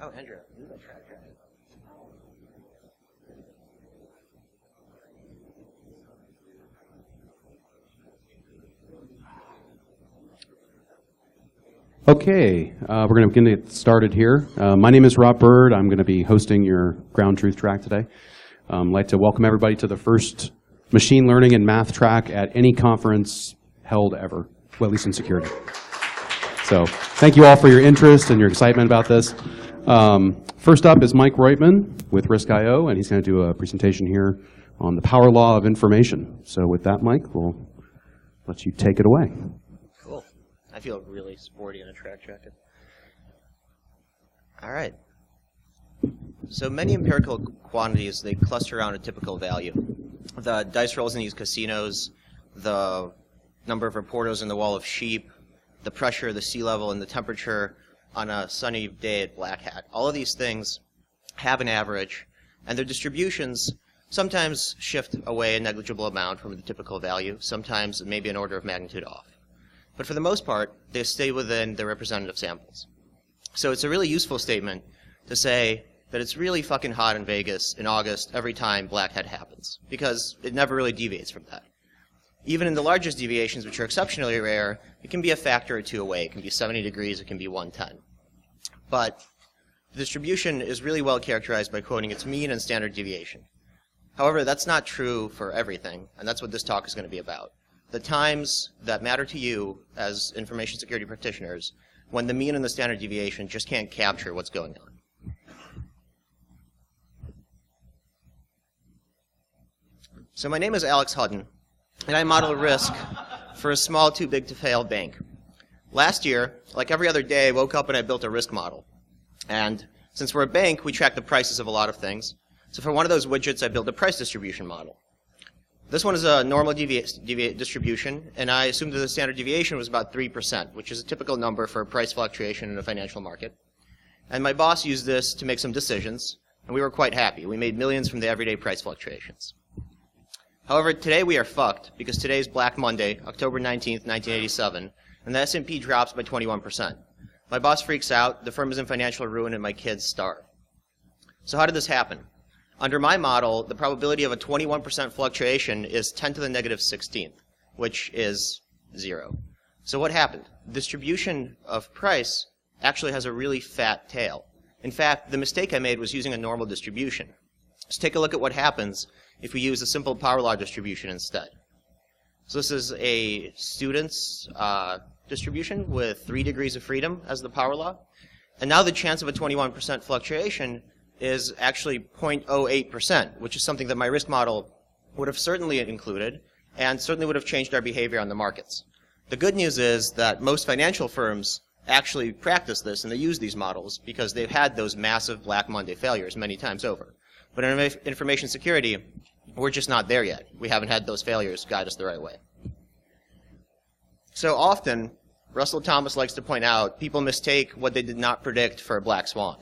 Oh, Andrew. Okay, we're going to get started here. My name is Rob Bird. I'm going to be hosting your ground truth track today. I'd like to welcome everybody to the first machine learning and math track at any conference held ever, well, at least in security. So thank you all for your interest and your excitement about this. First up is Mike Roytman with Risk.io, and he's going to do a presentation here on the power law of information. So with that, Mike, we'll let you take it away. Cool. I feel really sporty in a track jacket. All right. So many empirical quantities, they cluster around a typical value. The dice rolls in these casinos, the number of reporters in the wall of sheep, the pressure, the sea level, and the temperature on a sunny day at Black Hat. All of these things have an average, and their distributions sometimes shift away a negligible amount from the typical value, sometimes maybe an order of magnitude off. But for the most part, they stay within the representative samples. So it's a really useful statement to say that it's really fucking hot in Vegas in August every time Black Hat happens, because it never really deviates from that. Even in the largest deviations, which are exceptionally rare, it can be a factor or two away. It can be 70 degrees, it can be 110. But the distribution is really well characterized by quoting its mean and standard deviation. However, that's not true for everything, and that's what this talk is going to be about. The times that matter to you as information security practitioners, when the mean and the standard deviation just can't capture what's going on. So my name is Alex Hutton, and I model risk for a small too-big-to-fail bank. Last year, like every other day, I woke up and I built a risk model. And since we're a bank, we track the prices of a lot of things. So for one of those widgets, I built a price distribution model. This one is a normal distribution, and I assumed that the standard deviation was about 3%, which is a typical number for price fluctuation in a financial market. And my boss used this to make some decisions, and we were quite happy. We made millions from the everyday price fluctuations. However, today we are fucked, because today is Black Monday, October 19th, 1987, and the S&P drops by 21%. My boss freaks out, the firm is in financial ruin, and my kids starve. So how did this happen? Under my model, the probability of a 21% fluctuation is 10 to the negative 16th, which is 0. So what happened? Distribution of price actually has a really fat tail. In fact, the mistake I made was using a normal distribution. Let's take a look at what happens if we use a simple Powerlaw distribution instead. So this is a student's distribution with 3 degrees of freedom as the Powerlaw. And now the chance of a 21% fluctuation is actually 0.08%, which is something that my risk model would have certainly included and certainly would have changed our behavior on the markets. The good news is that most financial firms actually practice this and they use these models because they've had those massive Black Monday failures many times over. But in information security, we're just not there yet. We haven't had those failures guide us the right way. So often, Russell Thomas likes to point out, people mistake what they did not predict for a black swan.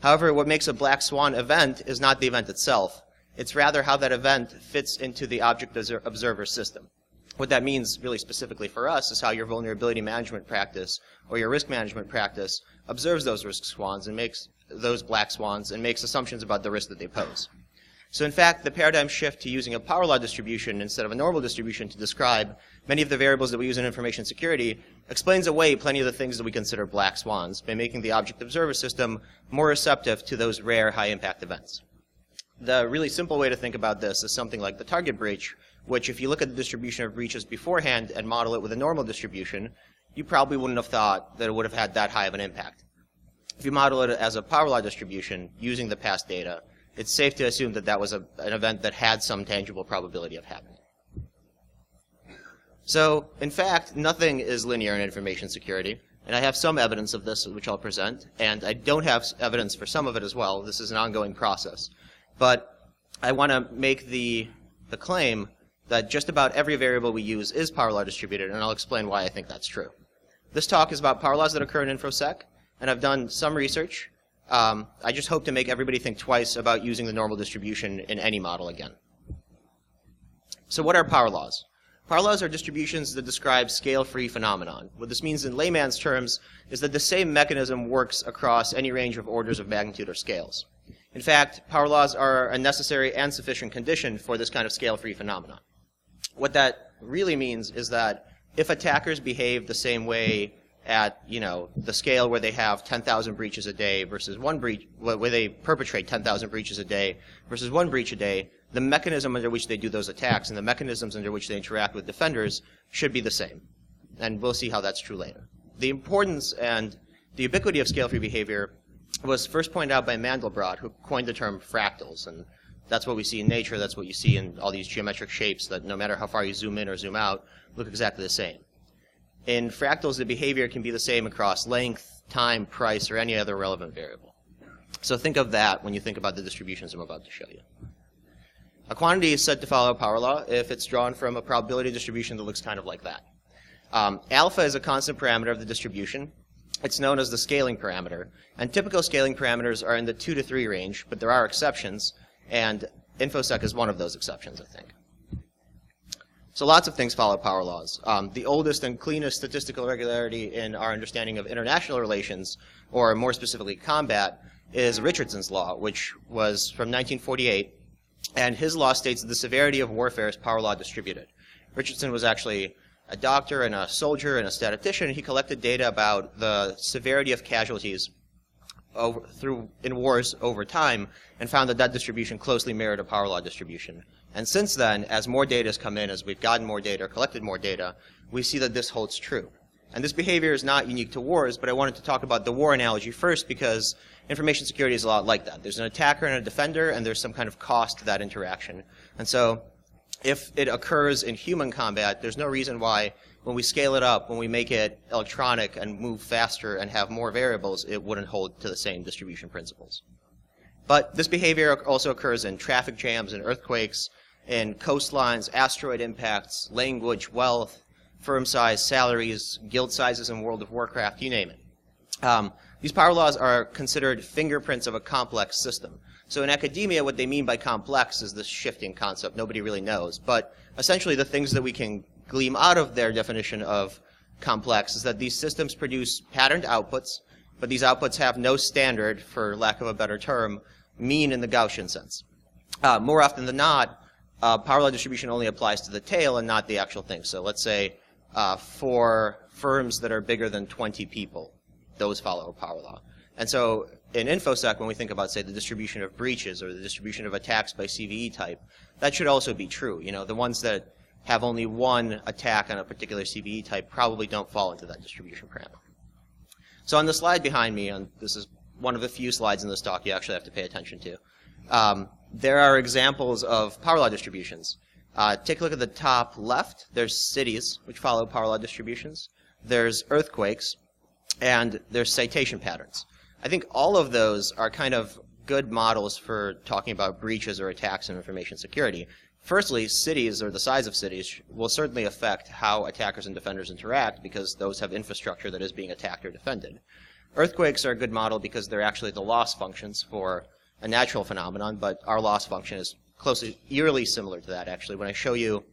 However, what makes a black swan event is not the event itself. It's rather how that event fits into the object observer system. What that means really specifically for us is how your vulnerability management practice or your risk management practice observes those risk swans and makes those black swans and makes assumptions about the risk that they pose. So in fact, the paradigm shift to using a Powerlaw distribution instead of a normal distribution to describe many of the variables that we use in information security explains away plenty of the things that we consider black swans by making the object observer system more receptive to those rare high-impact events. The really simple way to think about this is something like the target breach, which if you look at the distribution of breaches beforehand and model it with a normal distribution, you probably wouldn't have thought that it would have had that high of an impact. If you model it as a Powerlaw distribution using the past data, it's safe to assume that that was an event that had some tangible probability of happening. So, in fact, nothing is linear in information security, and I have some evidence of this which I'll present, and I don't have evidence for some of it as well. This is an ongoing process. But I want to make the claim that just about every variable we use is Powerlaw distributed, and I'll explain why I think that's true. This talk is about power laws that occur in infosec, and I've done some research. I just hope to make everybody think twice about using the normal distribution in any model again. So what are power laws? Powerlaws are distributions that describe scale-free phenomenon. What this means in layman's terms is that the same mechanism works across any range of orders of magnitude or scales. In fact, Powerlaws are a necessary and sufficient condition for this kind of scale-free phenomenon. What that really means is that if attackers behave the same way at, the scale where they have 10,000 breaches a day versus one breach, where they perpetrate 10,000 breaches a day versus one breach a day, the mechanism under which they do those attacks and the mechanisms under which they interact with defenders should be the same. And we'll see how that's true later. The importance and the ubiquity of scale-free behavior was first pointed out by Mandelbrot, who coined the term fractals. And that's what we see in nature. That's what you see in all these geometric shapes that no matter how far you zoom in or zoom out, look exactly the same. In fractals, the behavior can be the same across length, time, price, or any other relevant variable. So think of that when you think about the distributions I'm about to show you. A quantity is said to follow a power law if it's drawn from a probability distribution that looks kind of like that. Alpha is a constant parameter of the distribution. It's known as the scaling parameter. And typical scaling parameters are in the 2 to 3 range, but there are exceptions, and infosec is one of those exceptions, I think. So lots of things follow power laws. The oldest and cleanest statistical regularity in our understanding of international relations, or more specifically combat, is Richardsons' law, which was from 1948. And his law states that the severity of warfare is power law distributed. Richardson was actually a doctor and a soldier and a statistician. He collected data about the severity of casualties in wars over time and found that that distribution closely mirrored a power law distribution. And since then, as more data has come in, as we've gotten more data or collected more data, we see that this holds true. And this behavior is not unique to wars, but I wanted to talk about the war analogy first because information security is a lot like that. There's an attacker and a defender, and there's some kind of cost to that interaction. And so if it occurs in human combat, there's no reason why when we scale it up, when we make it electronic and move faster and have more variables, it wouldn't hold to the same distribution principles. But this behavior also occurs in traffic jams and earthquakes, in coastlines, asteroid impacts, language, wealth, firm size, salaries, guild sizes in World of Warcraft, you name it. These power laws are considered fingerprints of a complex system. So in academia, what they mean by complex is this shifting concept. Nobody really knows. But essentially, the things that we can glean out of their definition of complex is that these systems produce patterned outputs, but these outputs have no standard, for lack of a better term, mean in the Gaussian sense. More often than not, power law distribution only applies to the tail and not the actual thing. So let's say for firms that are bigger than 20 people, those follow a power law. And so in infosec, when we think about, say, the distribution of breaches or the distribution of attacks by CVE type, that should also be true. The ones that have only one attack on a particular CVE type probably don't fall into that distribution parameter. So on the slide behind me, and this is one of the few slides in this talk you actually have to pay attention to, there are examples of power law distributions. Take a look at the top left. There's cities, which follow power law distributions. There's earthquakes, and there's citation patterns. I think all of those are kind of good models for talking about breaches or attacks in information security. Firstly, cities, or the size of cities, will certainly affect how attackers and defenders interact because those have infrastructure that is being attacked or defended. Earthquakes are a good model because they're actually the loss functions for a natural phenomenon, but our loss function is closely, eerily similar to that, actually. When I show you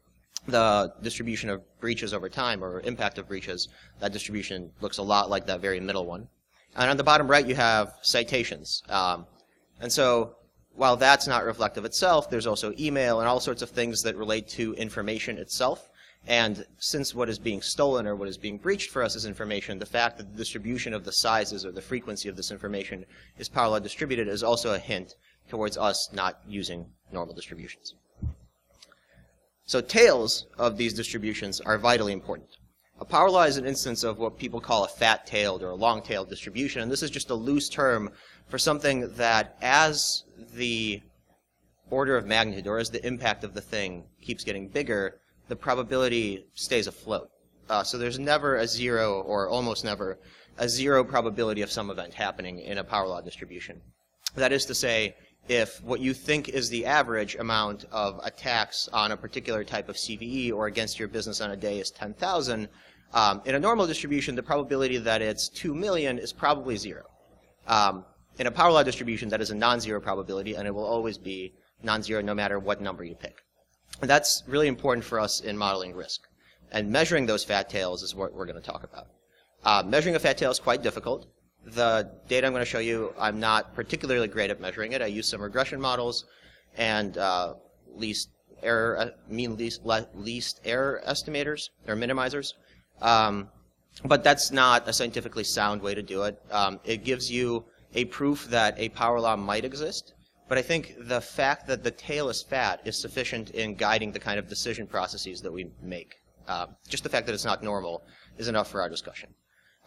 the distribution of breaches over time, or impact of breaches, that distribution looks a lot like that very middle one. And on the bottom right, you have citations. And so while that's not reflective itself, there's also email and all sorts of things that relate to information itself. And since what is being stolen or what is being breached for us is information, the fact that the distribution of the sizes or the frequency of this information is power law distributed is also a hint towards us not using normal distributions. So tails of these distributions are vitally important. A power law is an instance of what people call a fat-tailed or a long-tailed distribution, and this is just a loose term for something that as the order of magnitude or as the impact of the thing keeps getting bigger, the probability stays afloat. So there's never a zero, or almost never, a zero probability of some event happening in a power law distribution. That is to say, if what you think is the average amount of attacks on a particular type of CVE or against your business on a day is 10,000, in a normal distribution, the probability that it's 2 million is probably zero. In a power law distribution, that is a non-zero probability, and it will always be non-zero no matter what number you pick. And that's really important for us in modeling risk. And measuring those fat tails is what we're going to talk about. Measuring a fat tail is quite difficult. The data I'm going to show you, I'm not particularly great at measuring it. I use some regression models and least error estimators or minimizers. But that's not a scientifically sound way to do it. It gives you a proof that a power law might exist. But I think the fact that the tail is fat is sufficient in guiding the kind of decision processes that we make. Just the fact that it's not normal is enough for our discussion.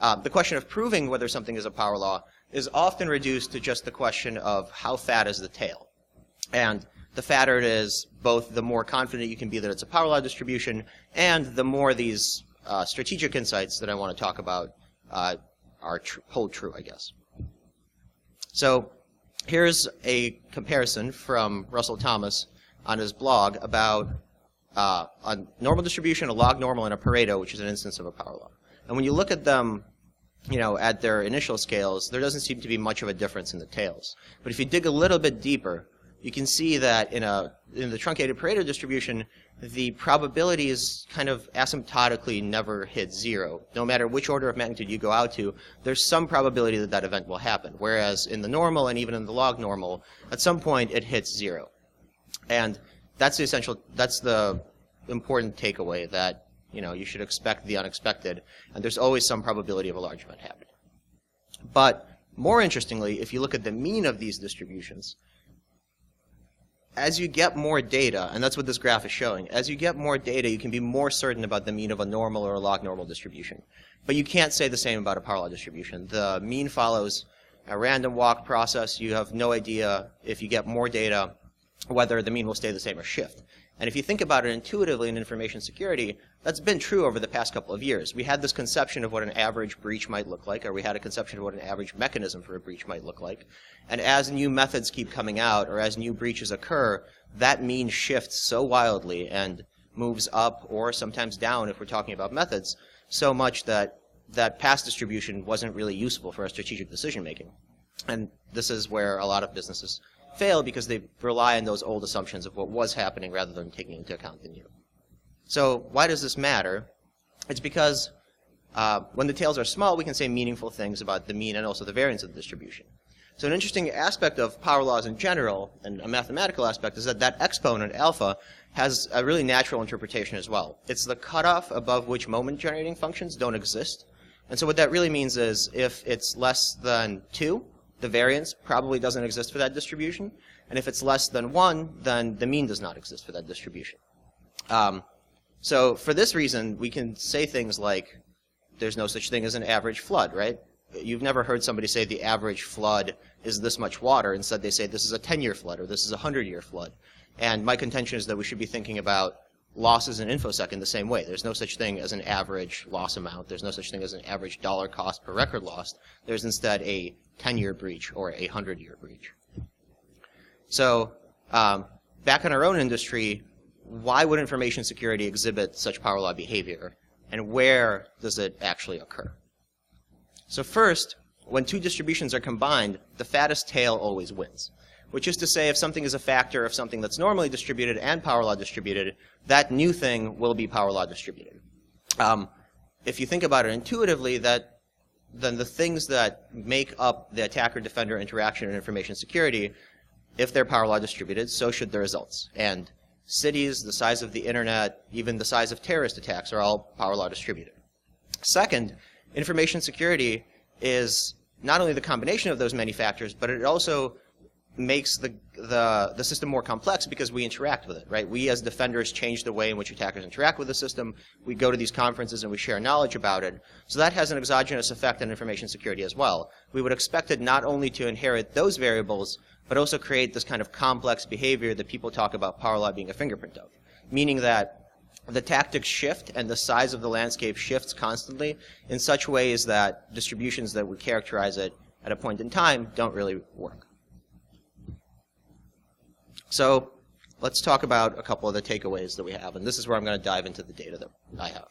The question of proving whether something is a power law is often reduced to just the question of how fat is the tail. And the fatter it is, both the more confident you can be that it's a power law distribution, and the more these strategic insights that I want to talk about hold true, I guess. So here's a comparison from Russell Thomas on his blog about a normal distribution, a log normal, and a Pareto, which is an instance of a power law. And when you look at them, at their initial scales, there doesn't seem to be much of a difference in the tails. But if you dig a little bit deeper, you can see that in the truncated Pareto distribution, the probabilities kind of asymptotically never hit zero. No matter which order of magnitude you go out to, there's some probability that that event will happen. Whereas in the normal and even in the log normal, at some point it hits zero. And that's the important takeaway, that you should expect the unexpected, and there's always some probability of a large event happening. But more interestingly, if you look at the mean of these distributions, as you get more data, and that's what this graph is showing, as you get more data, you can be more certain about the mean of a normal or a log normal distribution. But you can't say the same about a power law distribution. The mean follows a random walk process. You have no idea, if you get more data, whether the mean will stay the same or shift. And if you think about it intuitively in information security, that's been true over the past couple of years. We had this conception of what an average breach might look like, or we had a conception of what an average mechanism for a breach might look like. And as new methods keep coming out, or as new breaches occur, that mean shifts so wildly and moves up or sometimes down if we're talking about methods, so much that that past distribution wasn't really useful for our strategic decision making. And this is where a lot of businesses fail, because they rely on those old assumptions of what was happening rather than taking into account the new. So why does this matter? It's because when the tails are small, we can say meaningful things about the mean and also the variance of the distribution. So an interesting aspect of power laws in general, and a mathematical aspect, is that that exponent, alpha, has a really natural interpretation as well. It's the cutoff above which moment-generating functions don't exist. And so what that really means is if it's less than 2, the variance probably doesn't exist for that distribution. And if it's less than 1, then the mean does not exist for that distribution. So for this reason, we can say things like, there's no such thing as an average flood, right? You've never heard somebody say the average flood is this much water. Instead, they say this is a 10-year flood, or this is a 100-year flood. And my contention is that we should be thinking about losses in infosec in the same way. There's no such thing as an average loss amount. There's no such thing as an average dollar cost per record lost. There's instead a 10-year breach or a 100-year breach. So back in our own industry, why would information security exhibit such power law behavior, and where does it actually occur? So first, when two distributions are combined, the fattest tail always wins, which is to say if something is a factor of something that's normally distributed and power law distributed, that new thing will be power law distributed. If you think about it intuitively, then the things that make up the attacker-defender interaction in information security, if they're power law distributed, so should the results. And cities, the size of the internet, even the size of terrorist attacks are all power law distributed. Second, information security is not only the combination of those many factors, but it also makes the system more complex because we interact with it, right? We as defenders change the way in which attackers interact with the system. We go to these conferences and we share knowledge about it. So that has an exogenous effect on information security as well. We would expect it not only to inherit those variables, but also create this kind of complex behavior that people talk about power law being a fingerprint of, meaning that the tactics shift and the size of the landscape shifts constantly in such ways that distributions that would characterize it at a point in time don't really work. So let's talk about a couple of the takeaways that we have, and this is where I'm going to dive into the data that I have.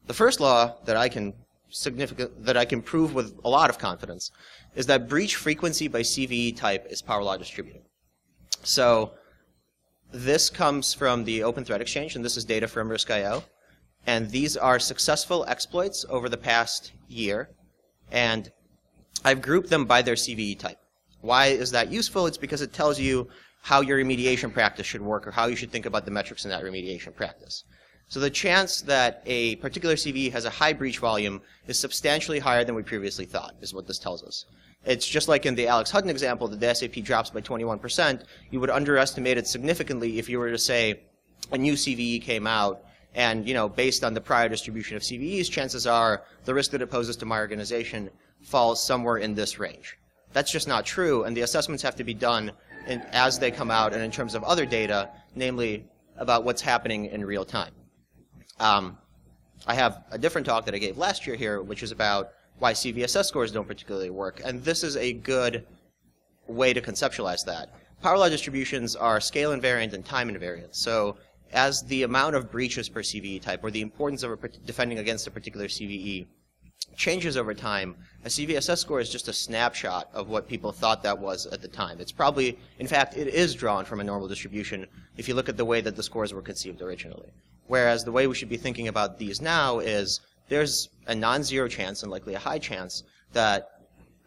The first law that I can prove with a lot of confidence is that breach frequency by CVE type is power law distributed. So This comes from the Open Threat Exchange, and this is data from Risk.io. And these are successful exploits over the past year. And I've grouped them by their CVE type. Why is that useful? It's because it tells you how your remediation practice should work or how you should think about the metrics in that remediation practice. So the chance that a particular CVE has a high breach volume is substantially higher than we previously thought, is what this tells us. It's just like in the Alex Hutton example that the SAP drops by 21%. You would underestimate it significantly if you were to say a new CVE came out and, based on the prior distribution of CVEs, chances are the risk that it poses to my organization falls somewhere in this range. That's just not true, and the assessments have to be done as they come out and in terms of other data, namely about what's happening in real time. I have a different talk that I gave last year here, which is about why CVSS scores don't particularly work, and this is a good way to conceptualize that. Powerlaw distributions are scale invariant and time invariant, so as the amount of breaches per CVE type, or the importance of defending against a particular CVE, changes over time, a CVSS score is just a snapshot of what people thought that was at the time. It's probably, in fact, it is drawn from a normal distribution if you look at the way that the scores were conceived originally. Whereas the way we should be thinking about these now is there's a non-zero chance and likely a high chance that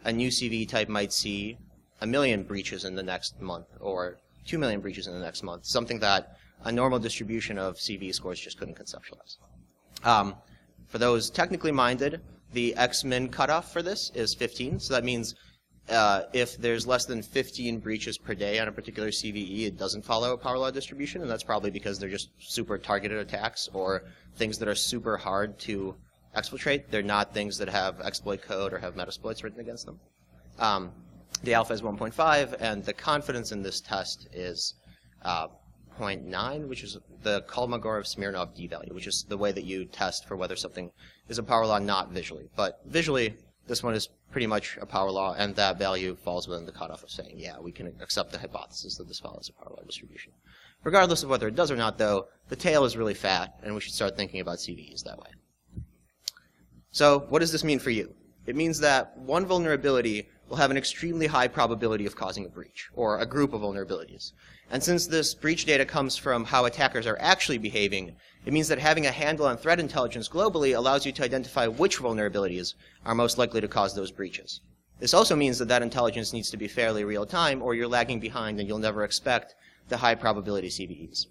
a new CVE type might see 1 million breaches in the next month or 2 million breaches in the next month, something that a normal distribution of CVE scores just couldn't conceptualize. For those technically minded, the X-min cutoff for this is 15, so that means if there's less than 15 breaches per day on a particular CVE, it doesn't follow a Powerlaw distribution, and that's probably because they're just super targeted attacks or things that are super hard to exfiltrate. They're not things that have exploit code or have metasploits written against them. The alpha is 1.5, and the confidence in this test is 0.9, which is the Kolmogorov-Smirnov d-value, which is the way that you test for whether something is a Powerlaw not visually. But visually, this one is pretty much a Powerlaw, and that value falls within the cutoff of saying, yeah, we can accept the hypothesis that this follows a Powerlaw distribution. Regardless of whether it does or not, though, the tail is really fat, and we should start thinking about CVEs that way. So what does this mean for you? It means that one vulnerability will have an extremely high probability of causing a breach, or a group of vulnerabilities. And since this breach data comes from how attackers are actually behaving, it means that having a handle on threat intelligence globally allows you to identify which vulnerabilities are most likely to cause those breaches. This also means that that intelligence needs to be fairly real-time, or you're lagging behind and you'll never expect the high probability CVEs.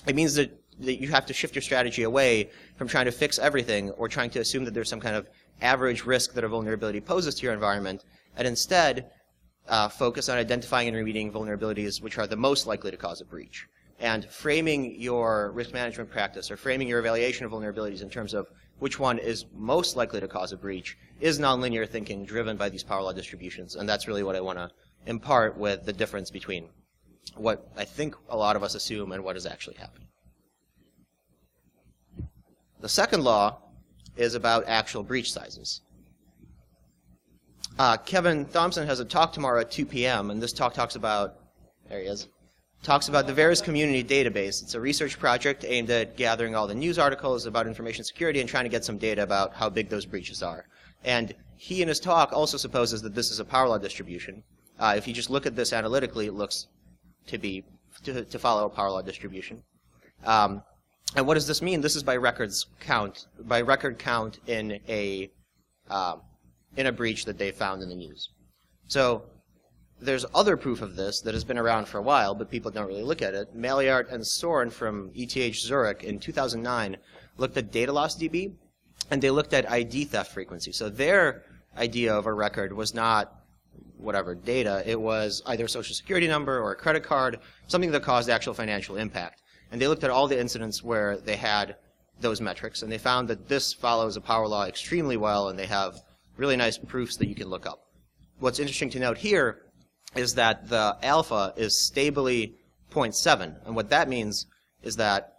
It means that you have to shift your strategy away from trying to fix everything or trying to assume that there's some kind of average risk that a vulnerability poses to your environment, and instead focus on identifying and remediating vulnerabilities which are the most likely to cause a breach. And framing your risk management practice or framing your evaluation of vulnerabilities in terms of which one is most likely to cause a breach is nonlinear thinking driven by these Powerlaw distributions, and that's really what I want to impart with the difference between what I think a lot of us assume and what is actually happening. The second law is about actual breach sizes. Kevin Thompson has a talk tomorrow at 2 p.m., and this talk talks about, there he is, talks about the Veris Community Database. It's a research project aimed at gathering all the news articles about information security and trying to get some data about how big those breaches are. And he in his talk also supposes that this is a Powerlaw distribution. If you just look at this analytically, it looks to follow a Powerlaw distribution. And what does this mean? This is by record count in a breach that they found in the news. So there's other proof of this that has been around for a while, but people don't really look at it. Maliart and Soren from ETH Zurich in 2009 looked at data loss DB, and they looked at ID theft frequency. So their idea of a record was not whatever data. It was either a social security number or a credit card, something that caused actual financial impact. And they looked at all the incidents where they had those metrics, and they found that this follows a Powerlaw extremely well, and they have really nice proofs that you can look up. What's interesting to note here is that the alpha is stably 0.7, and what that means is that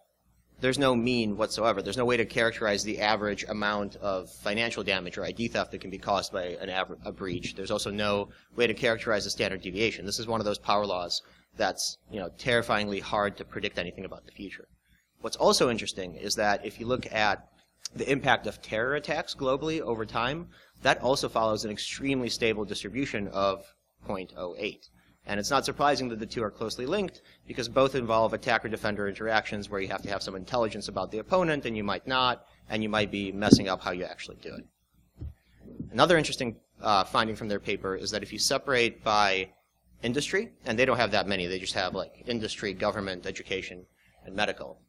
there's no mean whatsoever. There's no way to characterize the average amount of financial damage or ID theft that can be caused by a breach. There's also no way to characterize the standard deviation. This is one of those Powerlaws that's terrifyingly hard to predict anything about the future. What's also interesting is that if you look at the impact of terror attacks globally over time, that also follows an extremely stable distribution of 0.08. And it's not surprising that the two are closely linked, because both involve attacker-defender interactions where you have to have some intelligence about the opponent, and you might not, and you might be messing up how you actually do it. Another interesting finding from their paper is that if you separate by industry, and they don't have that many, they just have like industry, government, education, and medical,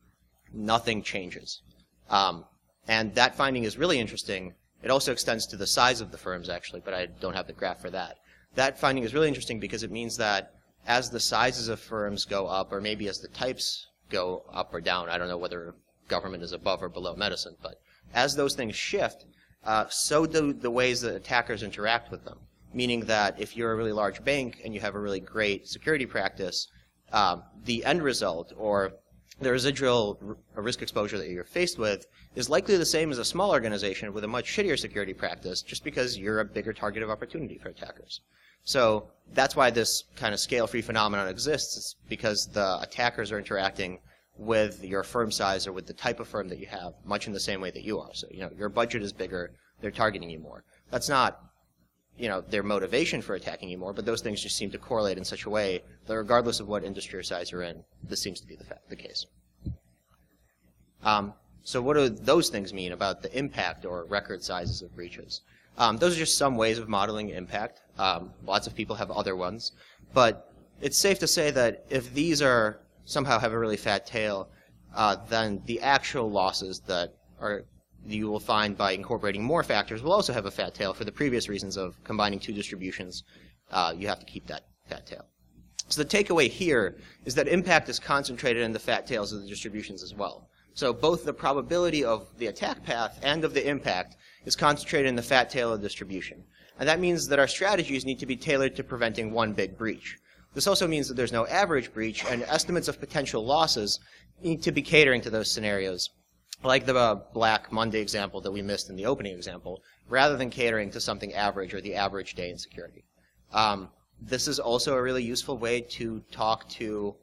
nothing changes. And that finding is really interesting. It also extends to the size of the firms, actually, but I don't have the graph for that. That finding is really interesting because it means that as the sizes of firms go up, or maybe as the types go up or down, I don't know whether government is above or below medicine, but as those things shift, so do the ways that attackers interact with them. Meaning that if you're a really large bank and you have a really great security practice, the end result, or the residual risk exposure that you're faced with, is likely the same as a small organization with a much shittier security practice, just because you're a bigger target of opportunity for attackers. So that's why this kind of scale-free phenomenon exists. It's because the attackers are interacting with your firm size or with the type of firm that you have, much in the same way that you are. So, your budget is bigger, they're targeting you more. That's not, their motivation for attacking you more, but those things just seem to correlate in such a way that regardless of what industry or size you're in, this seems to be the case. So what do those things mean about the impact or record sizes of breaches? Those are just some ways of modeling impact. Lots of people have other ones. But it's safe to say that if these are somehow have a really fat tail, then the actual losses that you will find by incorporating more factors will also have a fat tail for the previous reasons of combining two distributions. You have to keep that fat tail. So the takeaway here is that impact is concentrated in the fat tails of the distributions as well. So both the probability of the attack path and of the impact is concentrated in the fat tail of the distribution. And that means that our strategies need to be tailored to preventing one big breach. This also means that there's no average breach, and estimates of potential losses need to be catering to those scenarios, like the Black Monday example that we missed in the opening example, rather than catering to something average or the average day in security. This is also a really useful way to talk to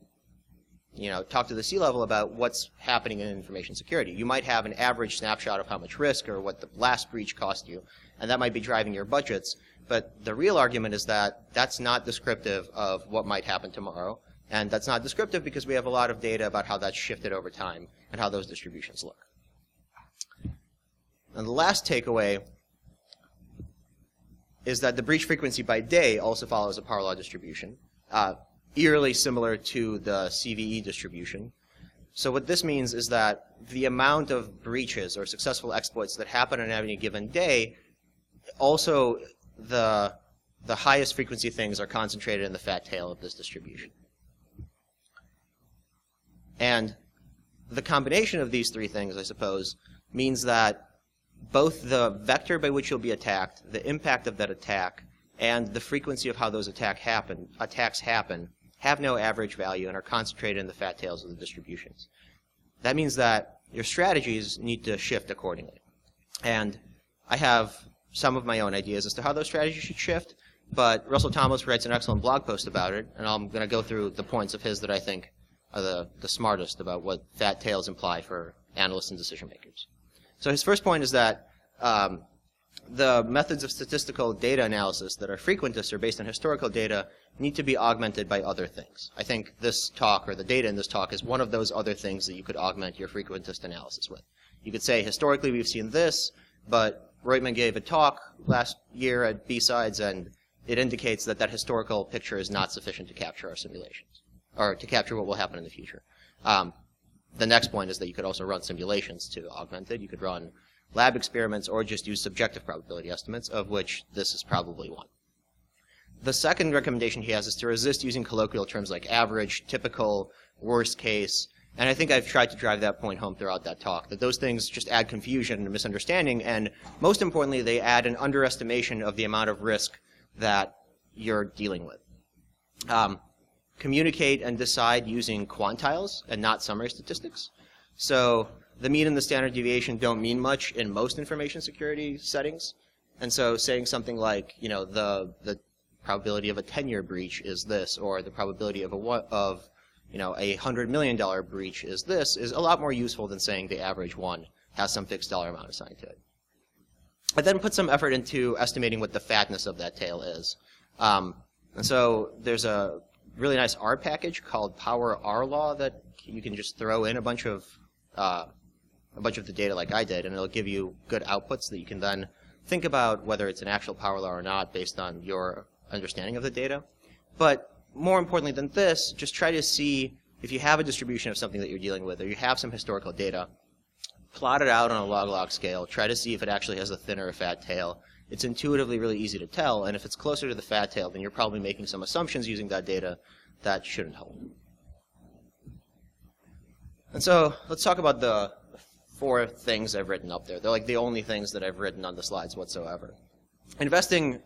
the C-level about what's happening in information security. You might have an average snapshot of how much risk or what the last breach cost you, and that might be driving your budgets. But the real argument is that that's not descriptive of what might happen tomorrow, and that's not descriptive because we have a lot of data about how that's shifted over time and how those distributions look. And the last takeaway is that the breach frequency by day also follows a Powerlaw distribution, eerily similar to the CVE distribution. So what this means is that the amount of breaches or successful exploits that happen on any given day, also the highest frequency things are concentrated in the fat tail of this distribution. And the combination of these three things, I suppose, means that both the vector by which you'll be attacked, the impact of that attack, and the frequency of how those attacks happen have no average value and are concentrated in the fat tails of the distributions. That means that your strategies need to shift accordingly. And I have some of my own ideas as to how those strategies should shift, but Russell Thomas writes an excellent blog post about it, and I'm going to go through the points of his that I think are the smartest about what fat tails imply for analysts and decision makers. So his first point is that the methods of statistical data analysis that are frequentist or based on historical data need to be augmented by other things. I think this talk, or the data in this talk, is one of those other things that you could augment your frequentist analysis with. You could say, historically we've seen this, but Roytman gave a talk last year at BSides, and it indicates that that historical picture is not sufficient to capture our simulations, or to capture what will happen in the future. The next point is that you could also run simulations to augment it. You could run lab experiments or just use subjective probability estimates, of which this is probably one. The second recommendation he has is to resist using colloquial terms like average, typical, worst case, and I think I've tried to drive that point home throughout that talk, that those things just add confusion and misunderstanding, and most importantly, they add an underestimation of the amount of risk that you're dealing with. Communicate and decide using quantiles and not summary statistics. So the mean and the standard deviation don't mean much in most information security settings. And so saying something like, the probability of a 10-year breach is this, or the probability of a $100 million breach is this, is a lot more useful than saying the average one has some fixed dollar amount assigned to it. I then put some effort into estimating what the fatness of that tail is. And so there's a really nice R package called Powerlaw that you can just throw in a bunch of the data like I did, and it'll give you good outputs that you can then think about whether it's an actual Powerlaw or not based on your understanding of the data. But more importantly than this, just try to see if you have a distribution of something that you're dealing with, or you have some historical data, plot it out on a log-log scale, try to see if it actually has a thin or a fat tail. It's intuitively really easy to tell, and if it's closer to the fat tail, then you're probably making some assumptions using that data that shouldn't hold. And so let's talk about the 4 things I've written up there. They're like the only things that I've written on the slides whatsoever. Investing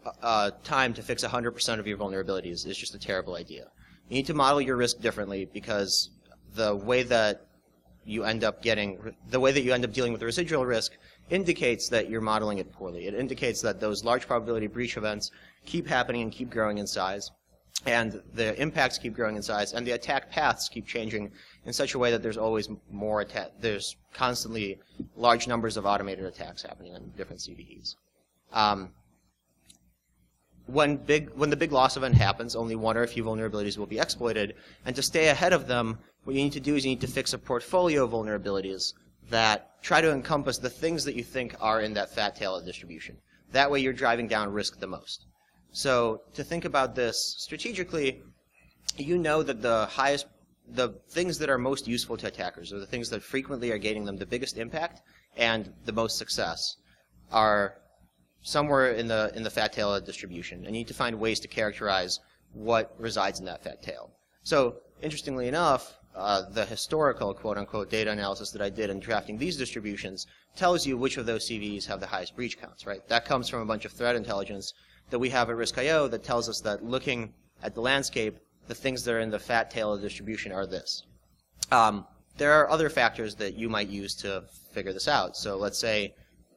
time to fix 100% of your vulnerabilities is just a terrible idea. You need to model your risk differently because the way that you end up dealing with the residual risk indicates that you're modeling it poorly. It indicates that those large probability breach events keep happening and keep growing in size, and the impacts keep growing in size, and the attack paths keep changing in such a way that there's always more there's constantly large numbers of automated attacks happening on different CVEs. When the big loss event happens, only one or a few vulnerabilities will be exploited, and to stay ahead of them, what you need to do is you need to fix a portfolio of vulnerabilities that try to encompass the things that you think are in that fat tail of distribution. That way you're driving down risk the most. So to think about this strategically, you know that the things that are most useful to attackers, or the things that frequently are gaining them the biggest impact and the most success, are somewhere in the fat tail of the distribution, and you need to find ways to characterize what resides in that fat tail. So interestingly enough, the historical quote-unquote data analysis that I did in drafting these distributions tells you which of those CVEs have the highest breach counts, right? That comes from a bunch of threat intelligence that we have at Risk.io that tells us that looking at the landscape, the things that are in the fat tail of the distribution are this. There are other factors that you might use to figure this out. So let's say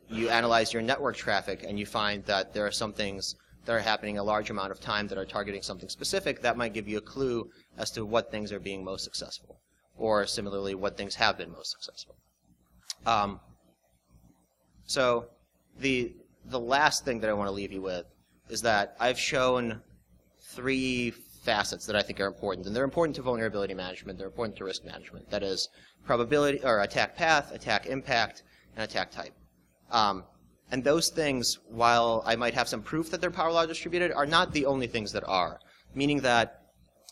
you analyze your network traffic and you find that there are some things that are happening a large amount of time that are targeting something specific. That might give you a clue as to what things are being most successful, or similarly, what things have been most successful. So the last thing that I want to leave you with is that I've shown 3 facets that I think are important, and they're important to vulnerability management, they're important to risk management. That is probability, or attack path, attack impact, and attack type. And those things, while I might have some proof that they're Powerlaw distributed, are not the only things that are. Meaning that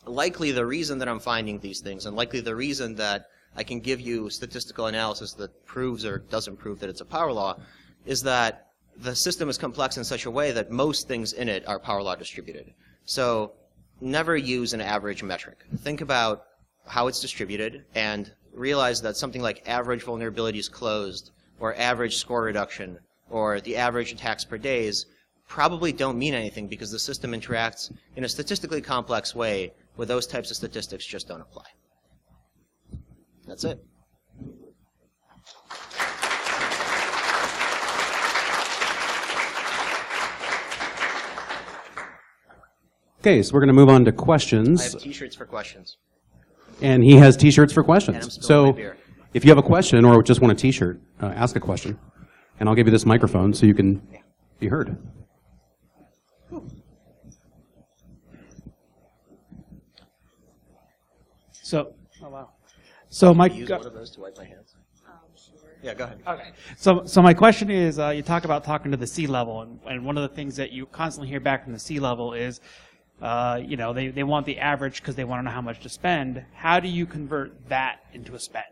likely the reason that I'm finding these things, and likely the reason that I can give you statistical analysis that proves or doesn't prove that it's a Powerlaw, is that the system is complex in such a way that most things in it are Powerlaw distributed. So never use an average metric. Think about how it's distributed and realize that something like average vulnerabilities closed, or average score reduction, or the average attacks per days probably don't mean anything because the system interacts in a statistically complex way where those types of statistics just don't apply. That's it. Okay, so we're going to move on to questions. I have t-shirts for questions. And he has t-shirts for questions. And I'm spilling So my beer. if you have a question or just want a t-shirt, ask a question. And I'll give you this microphone so you can be heard. So, oh wow. So my Use one of those to wipe my hands. Sure. Yeah, go ahead. Okay. So my question is, you talk about talking to the C-level, and one of the things that you constantly hear back from the C-level is, you know, they want the average because they want to know how much to spend. How do you convert that into a spend?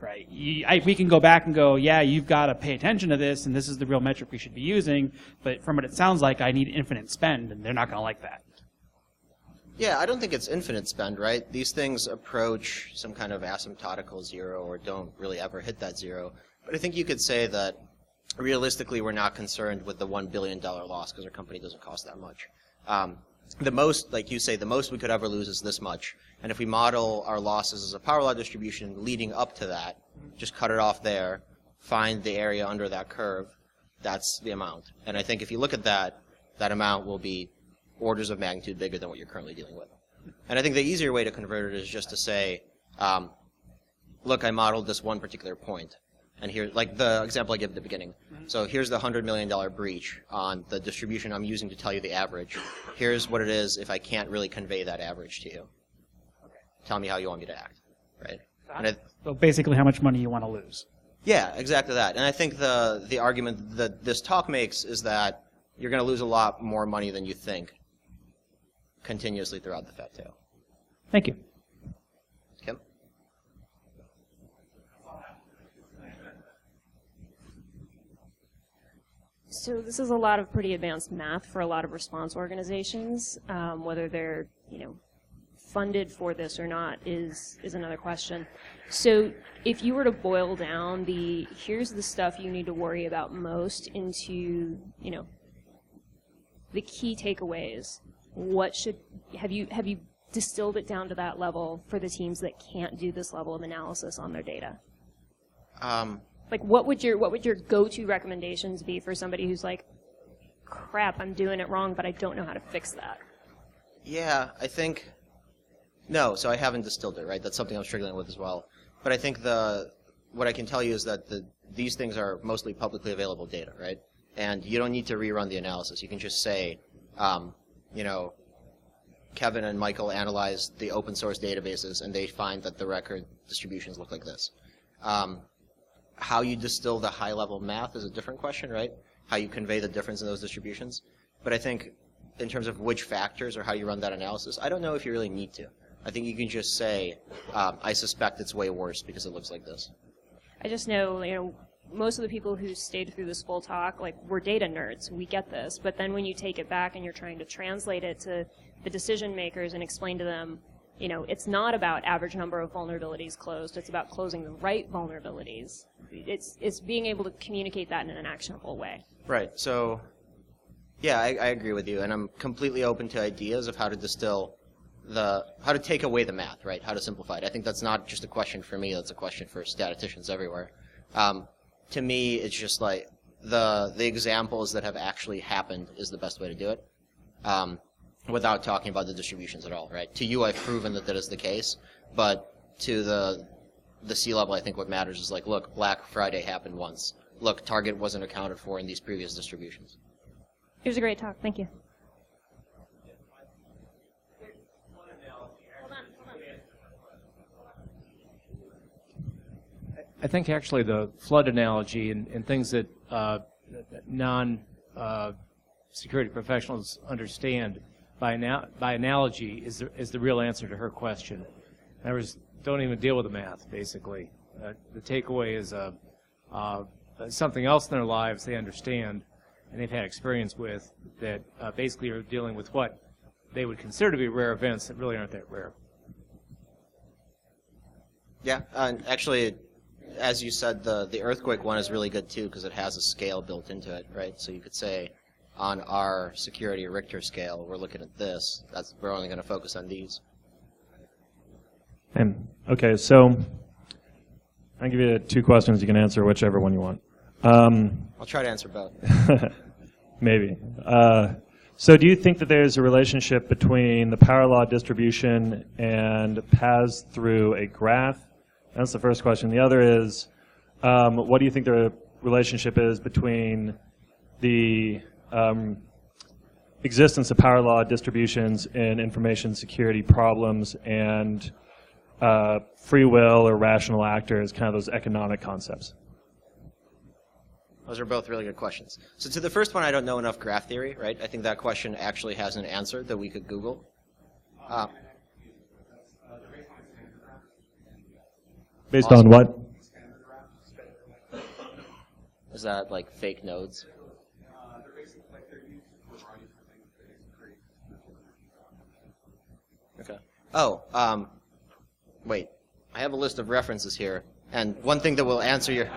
Right. We can go back and go, yeah, you've got to pay attention to this, and this is the real metric we should be using. But from what it sounds like, I need infinite spend, and they're not going to like that. Yeah, I don't think it's infinite spend, right? These things approach some kind of asymptotical zero or don't really ever hit that zero. But I think you could say that realistically we're not concerned with the $1 billion loss because our company doesn't cost that much. The most, like you say, the most we could ever lose is this much. And if we model our losses as a Powerlaw distribution leading up to that, just cut it off there, find the area under that curve, that's the amount. And I think if you look at that, that amount will be orders of magnitude bigger than what you're currently dealing with. And I think the easier way to convert it is just to say, look, I modeled this one particular point. And here, like the example I gave at the beginning. So here's the $100 million breach on the distribution I'm using to tell you the average. Here's what it is if I can't really convey that average to you. Tell me how you want me to act, right? And So basically how much money you want to lose. yeah, exactly that. And I think the argument that this talk makes is that you're going to lose a lot more money than you think continuously throughout the Fattailed. Thank you. Kim? So this is a lot of pretty advanced math for a lot of response organizations. Whether they're, funded for this or not is another question. So if you were to boil down here's the stuff you need to worry about most into, the key takeaways, have you distilled it down to that level for the teams that can't do this level of analysis on their data? Like what would your go-to recommendations be for somebody who's like, crap, I'm doing it wrong, but I don't know how to fix that? Yeah, I think, no, so I haven't distilled it, right? That's something I'm struggling with as well. But I think what I can tell you is that these things are mostly publicly available data, right? And you don't need to rerun the analysis. You can just say, Kevin and Michael analyzed the open source databases and they find that the record distributions look like this. How you distill the high-level math is a different question, right? How you convey the difference in those distributions. But I think in terms of which factors or how you run that analysis, I don't know if you really need to. I think you can just say, I suspect it's way worse because it looks like this. I just know, most of the people who stayed through this full talk, we're data nerds. We get this. But then when you take it back and you're trying to translate it to the decision makers and explain to them, it's not about average number of vulnerabilities closed. It's about closing the right vulnerabilities. It's being able to communicate that in an actionable way. Right. So, yeah, I agree with you. And I'm completely open to ideas of how to distill how to take away the math, right? How to simplify it. I think that's not just a question for me. That's a question for statisticians everywhere. To me, it's just like the examples that have actually happened is the best way to do it. Without talking about the distributions at all, right? To you, I've proven that is the case, but to the C-level, I think what matters is like, look, Black Friday happened once. Look, Target wasn't accounted for in these previous distributions. It was a great talk. Thank you. I think actually the flood analogy and things that non-security professionals understand by analogy is the real answer to her question. In other words, don't even deal with the math, basically. The takeaway is something else in their lives they understand and they've had experience with that basically are dealing with what they would consider to be rare events that really aren't that rare. Yeah, and actually, as you said, the earthquake one is really good too because it has a scale built into it, right? So you could say, on our security Richter scale, we're looking at this. We're only going to focus on these. Okay, so I'll give you 2 questions. You can answer whichever one you want. I'll try to answer both. Maybe. So do you think that there's a relationship between the Powerlaw distribution and paths through a graph? That's the first question. The other is, what do you think the relationship is between the existence of Powerlaw distributions in information security problems and free will or rational actors, kind of those economic concepts? Those are both really good questions. So to the first one, I don't know enough graph theory, right? I think that question actually has an answer that we could Google. Based on what? Is that like fake nodes? Okay. Oh, wait. I have a list of references here, and one thing that will answer your...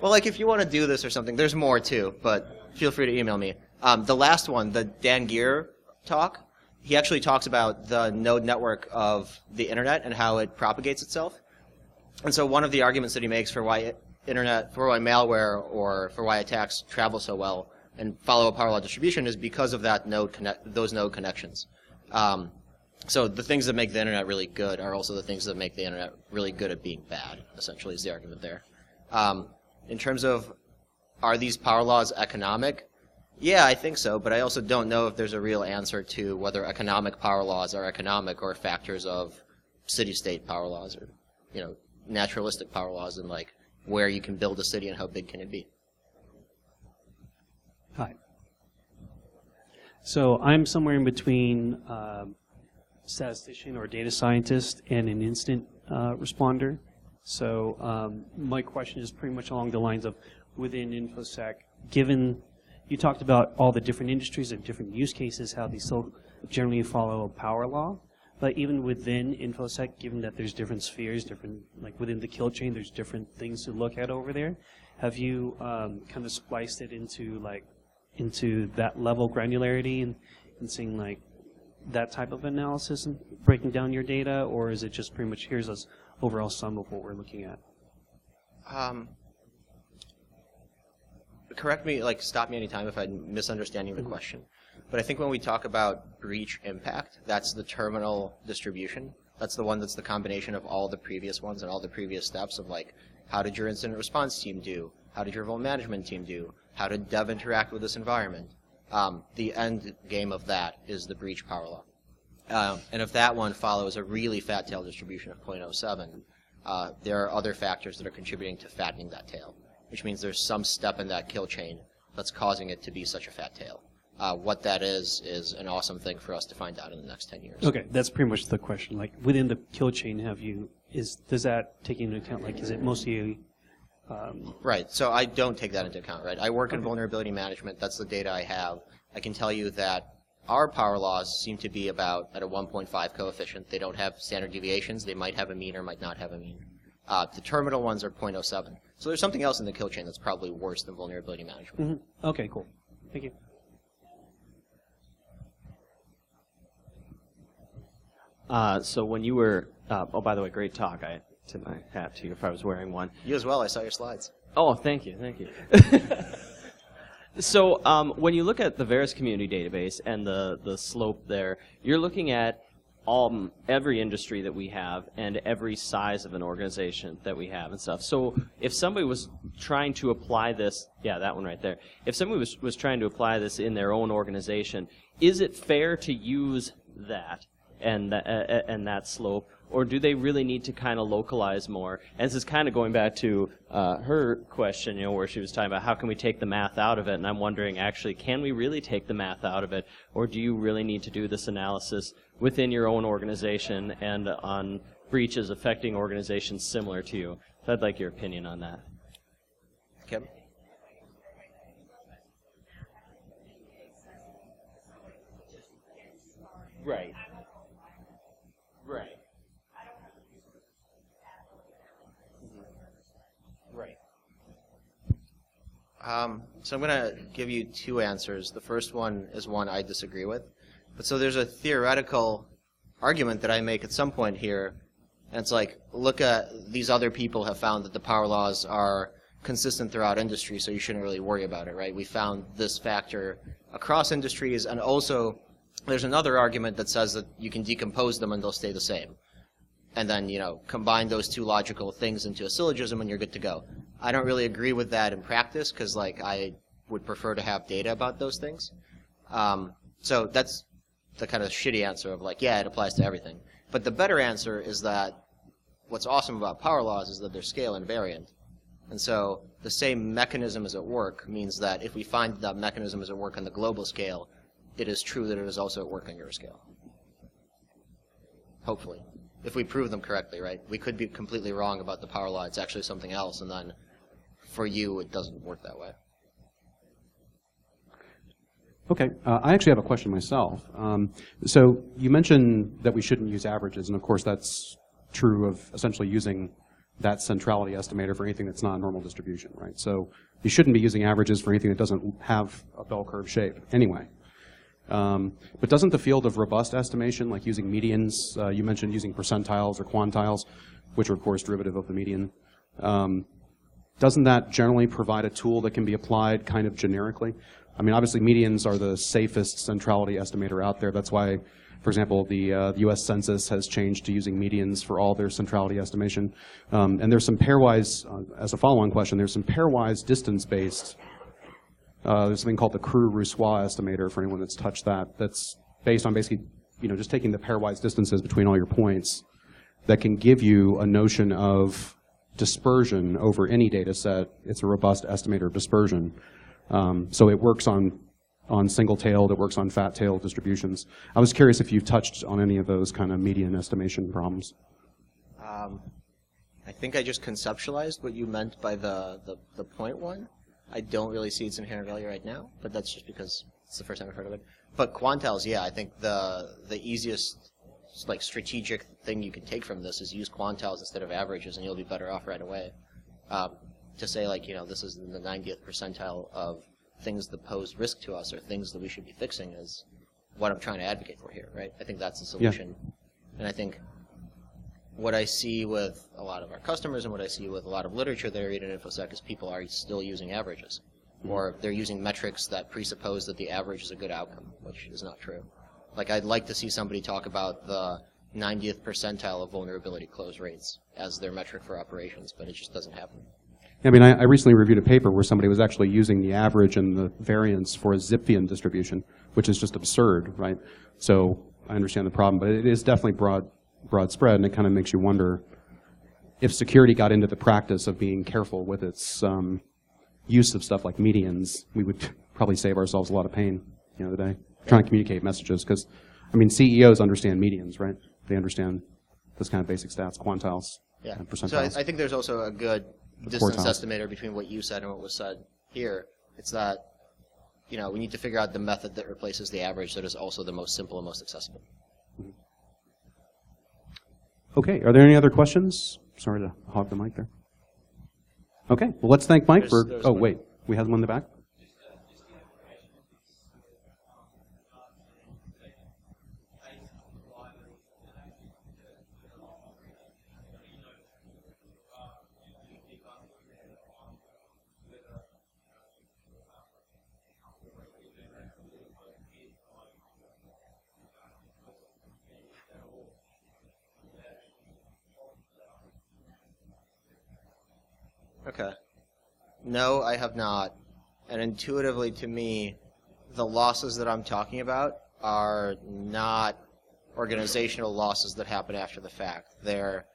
Well, like if you want to do this or something, there's more too, but feel free to email me. The last one, the Dan Geer talk, he actually talks about the node network of the internet and how it propagates itself. And so one of the arguments that he makes for why malware or for why attacks travel so well and follow a Powerlaw distribution is because of that those node connections. So the things that make the internet really good are also the things that make the internet really good at being bad, essentially, is the argument there. In terms of, are these power laws economic? Yeah, I think so, but I also don't know if there's a real answer to whether economic power laws are economic or factors of city-state power laws or, naturalistic power laws and, like, where you can build a city and how big can it be. Hi. So I'm somewhere in between statistician or data scientist and an instant responder. So my question is pretty much along the lines of within InfoSec, given you talked about all the different industries and different use cases, how they still generally follow a power law. But even within InfoSec, given that there's different spheres, like within the kill chain, there's different things to look at over there. Have you kind of spliced it into that level granularity and seeing like that type of analysis and breaking down your data, or is it just pretty much here's us overall sum of what we're looking at? Correct me, stop me anytime if I'm misunderstanding the question. But I think when we talk about breach impact, that's the terminal distribution. That's the one that's the combination of all the previous ones and all the previous steps of, like, how did your incident response team do? How did your vulnerability management team do? How did dev interact with this environment? The end game of that is the breach power law. And if that one follows a really fat tail distribution of 0.07, there are other factors that are contributing to fattening that tail, which means there's some step in that kill chain that's causing it to be such a fat tail. What that is an awesome thing for us to find out in the next 10 years. Okay, that's pretty much the question. Like within the kill chain, does that take into account, like, is it mostly Right, so I don't take that into account, right? I work in vulnerability management. That's the data I have. I can tell you that our power laws seem to be about at a 1.5 coefficient. They don't have standard deviations. They might have a mean or might not have a mean. The terminal ones are 0.07. So there's something else in the kill chain that's probably worse than vulnerability management. Mm-hmm. Okay, cool. Thank you. So when you were, oh, by the way, great talk. I tip my hat to you if I was wearing one. You as well. I saw your slides. Oh, thank you. So when you look at the Varus community database and the slope there, you're looking at every industry that we have and every size of an organization that we have and stuff. So if somebody was trying to apply this, yeah, that one right there. If somebody was trying to apply this in their own organization, is it fair to use that and that slope, or do they really need to kind of localize more? And this is kind of going back to her question, where she was talking about how can we take the math out of it, and I'm wondering, actually, can we really take the math out of it, or do you really need to do this analysis within your own organization and on breaches affecting organizations similar to you? So I'd like your opinion on that. Kim? Right. Right. Right. So I'm going to give you two answers. The first one is one I disagree with. But so there's a theoretical argument that I make at some point here, and it's like, look at these other people have found that the power laws are consistent throughout industry, so you shouldn't really worry about it, right? We found this factor across industries, and also there's another argument that says that you can decompose them and they'll stay the same. And then, combine those two logical things into a syllogism and you're good to go. I don't really agree with that in practice because, I would prefer to have data about those things. So that's the kind of shitty answer of yeah, it applies to everything. But the better answer is that what's awesome about power laws is that they're scale invariant. And so the same mechanism is at work means that if we find that mechanism is at work on the global scale, it is true that it is also at work on your scale. Hopefully. If we prove them correctly, right? We could be completely wrong about the power law. It's actually something else, and then for you, it doesn't work that way. Okay, I actually have a question myself. So you mentioned that we shouldn't use averages, and of course that's true of essentially using that centrality estimator for anything that's not a normal distribution, right? So you shouldn't be using averages for anything that doesn't have a bell curve shape anyway. But doesn't the field of robust estimation, like using medians, you mentioned using percentiles or quantiles, which are of course derivative of the median, doesn't that generally provide a tool that can be applied kind of generically? I mean, obviously medians are the safest centrality estimator out there. That's why For example, the U.S. Census has changed to using medians for all their centrality estimation. And there's some pairwise, as a follow-on question, there's some pairwise distance-based. There's something called the Crew-Roussois estimator for anyone that's touched that. That's based on basically, just taking the pairwise distances between all your points that can give you a notion of dispersion over any data set. It's a robust estimator of dispersion. So it works on single-tailed, it works on fat-tailed distributions. I was curious if you've touched on any of those kind of median estimation problems. I think I just conceptualized what you meant by the point one. I don't really see its inherent value right now, but that's just because it's the first time I've heard of it. But quantiles, yeah, I think the easiest strategic thing you can take from this is use quantiles instead of averages, and you'll be better off right away. To say this is in the 90th percentile of things that pose risk to us or things that we should be fixing is what I'm trying to advocate for here, right? I think that's the solution. Yeah. And I think what I see with a lot of our customers and what I see with a lot of literature that I read in InfoSec is people are still using averages. Or they're using metrics that presuppose that the average is a good outcome, which is not true. I'd like to see somebody talk about the 90th percentile of vulnerability close rates as their metric for operations, but it just doesn't happen. I mean, I recently reviewed a paper where somebody was actually using the average and the variance for a Zipfian distribution, which is just absurd, right? So I understand the problem, but it is definitely broad spread, and it kind of makes you wonder if security got into the practice of being careful with its use of stuff like medians, we would probably save ourselves a lot of pain at the end of the day, trying to communicate messages. Because, I mean, CEOs understand medians, right? They understand this kind of basic stats, quantiles, percentiles. So I think there's also a good distance estimator between what you said and what was said here. It's that, we need to figure out the method that replaces the average that is also the most simple and most accessible. Okay, are there any other questions? Sorry to hog the mic there. Okay, well, let's thank Mike for, oh, wait, we had one in the back? Okay. No, I have not. And intuitively to me, the losses that I'm talking about are not organizational losses that happen after the fact. They're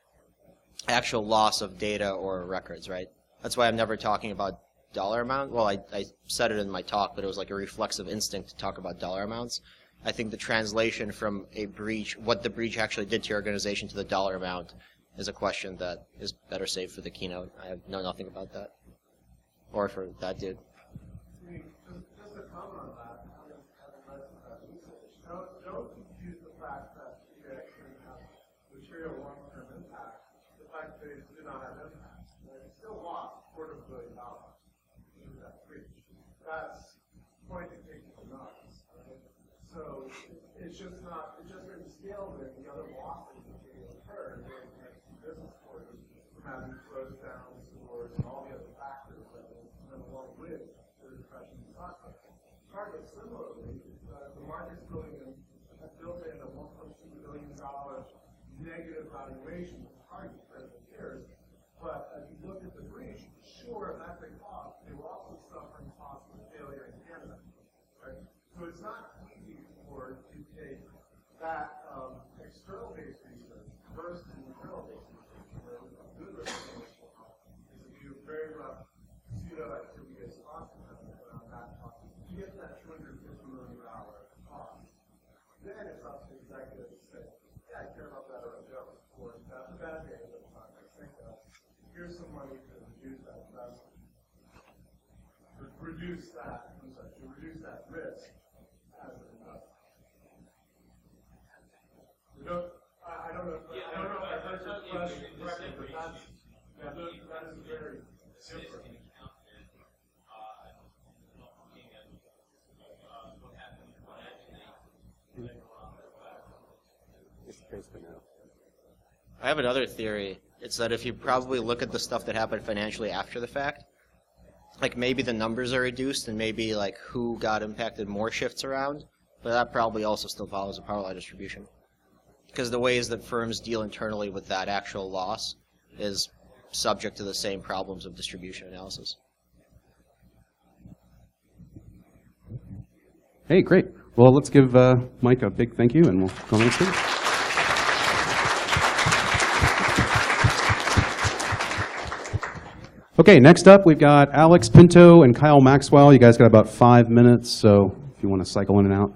actual loss of data or records, right? That's why I'm never talking about dollar amount. Well, I said it in my talk, but it was like a reflexive instinct to talk about dollar amounts. I think the translation from a breach, what the breach actually did to your organization, to the dollar amount is a question that is better saved for the keynote. I know nothing about that. Or for that dude. Just a comment on that, having read some of that research. Don't confuse the fact that you actually have material long-term impact, the fact that they do not have impact. They still lost $250 million in that breach. That's pointing people nuts, right? So it's just not, it just didn't scale with the other losses that they occurred business quarters from having closed down stores and all the other factors that went along with the depression in stock market. Target, similarly, the market's built in a $1.2 billion negative valuation of Target for the years, but as you look at the breach, sure, that's a cost. They were also suffering costs of failure in Canada, right? So it's not easy for to take that external-based research versus internal-based research, where a good research is to do very rough pseudo-activity-based cost analysis around that cost. You get that $250 million cost. Then it's up to executives to say, yeah, I care about that or I don't. Or that's a bad day, but it's not my thing. Here's some money to reduce that investment. To reduce that risk as an investment. I don't know if I heard your question correctly, but that is very different. I have another theory. It's that if you probably look at the stuff that happened financially after the fact, like maybe the numbers are reduced and maybe like who got impacted more shifts around, but that probably also still follows a power law distribution. Because the ways that firms deal internally with that actual loss is subject to the same problems of distribution analysis. Hey, great. Well, let's give Mike a big thank you, and we'll go on stage. Okay, next up, we've got Alex Pinto and Kyle Maxwell. You guys got about 5 minutes, so if you want to cycle in and out.